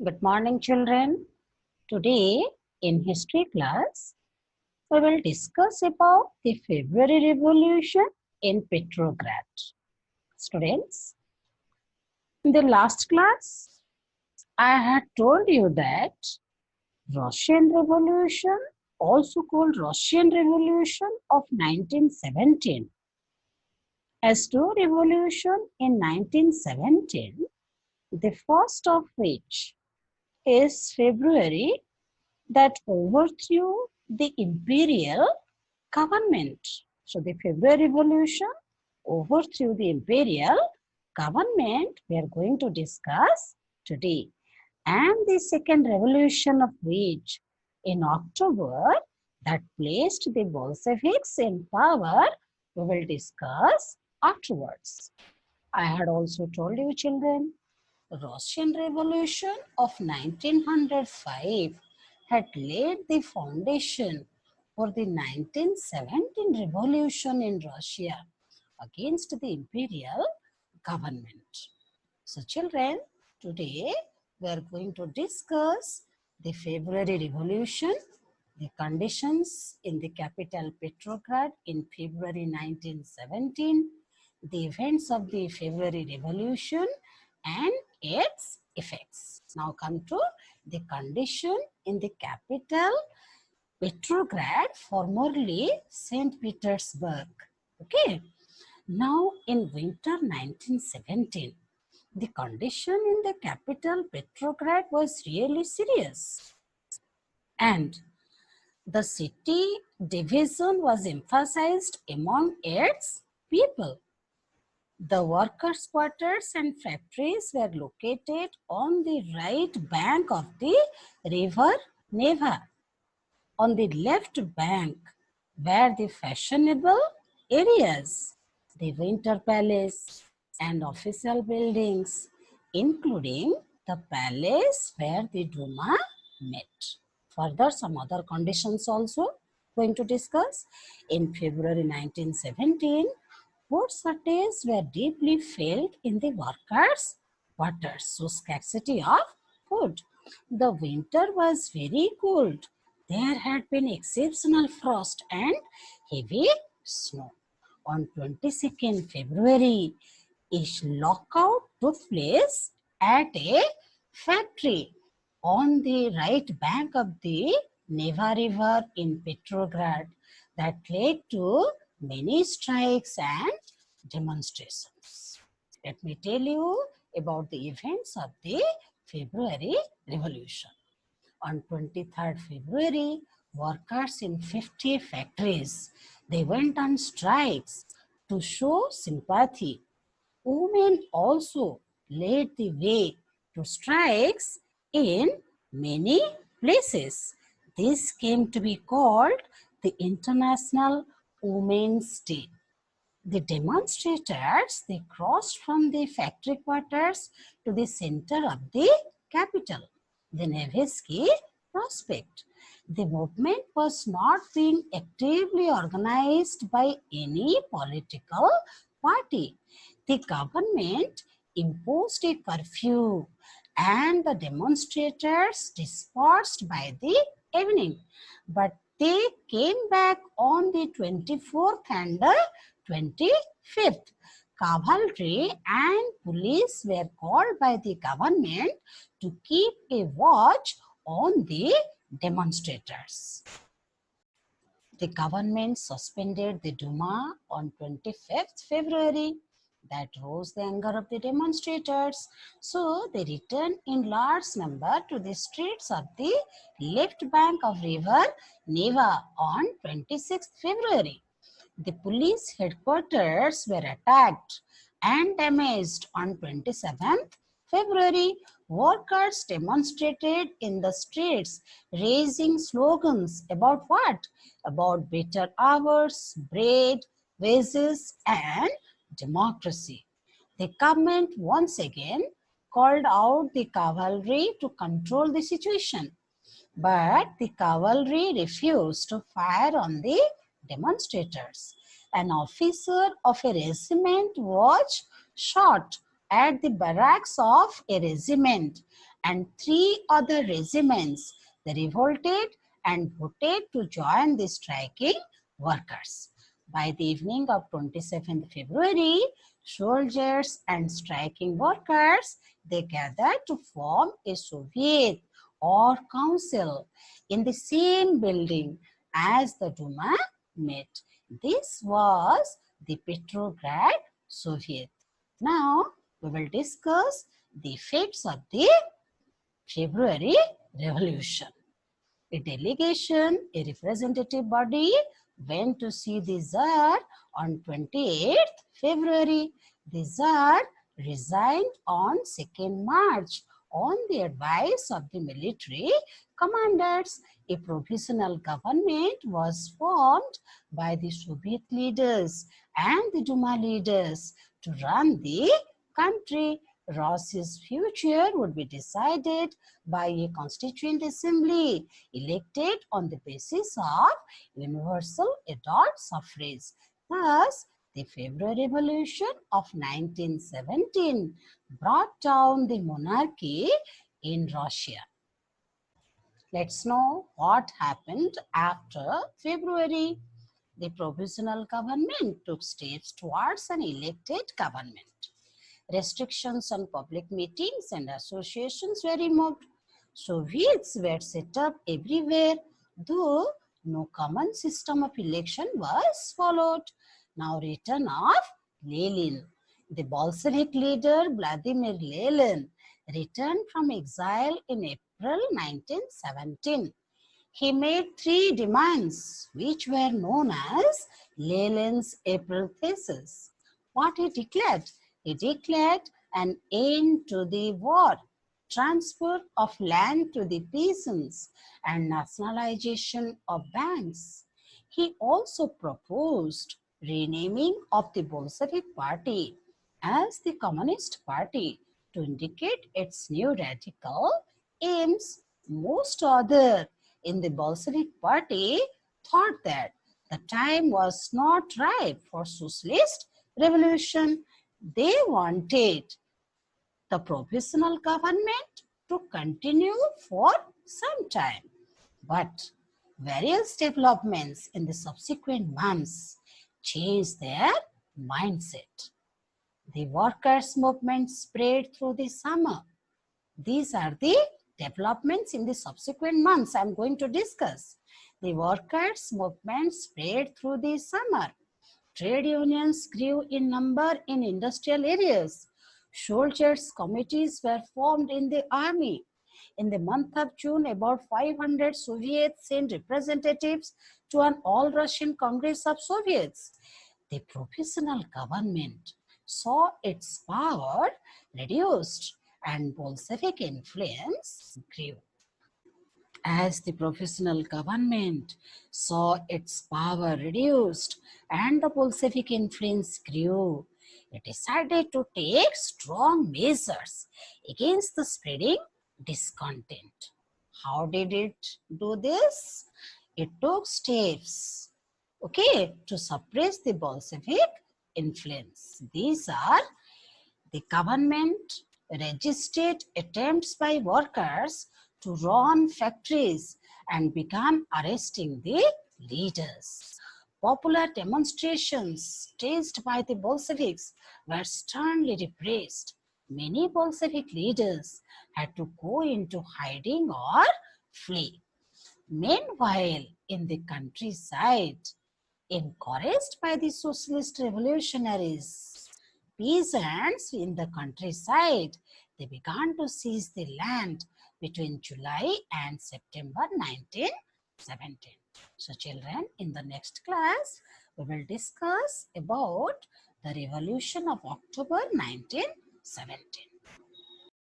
Good morning, children. Today in history class, we will discuss about the February Revolution in Petrograd. Students, in the last class, I had told you that Russian Revolution, also called Russian Revolution of 1917, as to revolution in 1917, the first of which is February, that overthrew the imperial government. So the February Revolution overthrew the imperial government we are going to discuss today. And the second revolution of which in October that placed the Bolsheviks in power, we will discuss afterwards. I had also told you, children, Russian Revolution of 1905 had laid the foundation for the 1917 revolution in Russia against the imperial government. So children, today we are going to discuss the February Revolution, the conditions in the capital Petrograd in February 1917, the events of the February Revolution and its effects. Now come to the condition in the capital Petrograd, formerly St. Petersburg. Okay. Now in winter 1917, the condition in the capital Petrograd was really serious, and the city division was emphasized among its people. The workers' quarters and factories were located on the right bank of the river Neva. On the left bank were the fashionable areas, the Winter Palace and official buildings, including the palace where the Duma met. Further, some other conditions also going to discuss. In February 1917, food shortages were deeply felt in the workers' quarters, so scarcity of food. The winter was very cold. There had been exceptional frost and heavy snow. On 22nd February, a lockout took place at a factory on the right bank of the Neva River in Petrograd that led to many strikes and demonstrations. Let me tell you about the events of the February Revolution. On 23rd February, workers in 50 factories, they went on strikes to show sympathy. Women also led the way to strikes in many places. This came to be called the International Women's Day. The demonstrators, they crossed from the factory quarters to the center of the capital, the Nevsky Prospect. The movement was not being actively organized by any political party. The government imposed a curfew and the demonstrators dispersed by the evening. But they came back on the 24th and the 25th. Cavalry and police were called by the government to keep a watch on the demonstrators. The government suspended the Duma on 25th February. That rose the anger of the demonstrators. So they returned in large number to the streets of the left bank of river Neva on 26th February. The police headquarters were attacked and damaged on 27th February. Workers demonstrated in the streets, raising slogans about what? About better hours, bread, wages, and democracy. The government once again called out the cavalry to control the situation, but the cavalry refused to fire on the demonstrators. An officer of a regiment was shot at the barracks of a regiment and 3 other regiments. They revolted and voted to join the striking workers. By the evening of 27th February, soldiers and striking workers, they gathered to form a Soviet or council in the same building as the Duma met. This was the Petrograd Soviet. Now, we will discuss the effects of the February Revolution. A delegation, a representative body, went to see the Tsar on 28th February. The Tsar resigned on 2nd March on the advice of the military commanders. A provisional government was formed by the Soviet leaders and the Duma leaders to run the country. Russia's future would be decided by a constituent assembly elected on the basis of universal adult suffrage. Thus, the February Revolution of 1917 brought down the monarchy in Russia. Let's know what happened after February. The provisional government took steps towards an elected government. Restrictions on public meetings and associations were removed. Soviets were set up everywhere, though no common system of election was followed. Now, return of Lenin. The Bolshevik leader Vladimir Lenin returned from exile in April 1917. He made 3 demands, which were known as Lenin's April thesis. What he declared? He declared an end to the war, transfer of land to the peasants, and nationalization of banks. He also proposed renaming of the Bolshevik Party as the Communist Party to indicate its new radical aims. Most others in the Bolshevik Party thought that the time was not ripe for socialist revolution. They wanted the provisional government to continue for some time. But various developments in the subsequent months changed their mindset. The workers' movement spread through the summer. These are the developments in the subsequent months I am going to discuss. The workers' movement spread through the summer. Trade unions grew in number in industrial areas. Soldiers' committees were formed in the army. In the month of June, about 500 Soviets sent representatives to an all-Russian Congress of Soviets. The provisional government saw its power reduced and Bolshevik influence grew. As the provisional government saw its power reduced and the Bolshevik influence grew, it decided to take strong measures against the spreading discontent. How did it do this? It took steps, to suppress the Bolshevik influence. These are: the government registered attempts by workers to run factories and began arresting the leaders. Popular demonstrations staged by the Bolsheviks were sternly repressed. Many Bolshevik leaders had to go into hiding or flee. Meanwhile, in the countryside, encouraged by the socialist revolutionaries, peasants in the countryside, they began to seize the land between July and September 1917. So children, in the next class, we will discuss about the revolution of October 1917.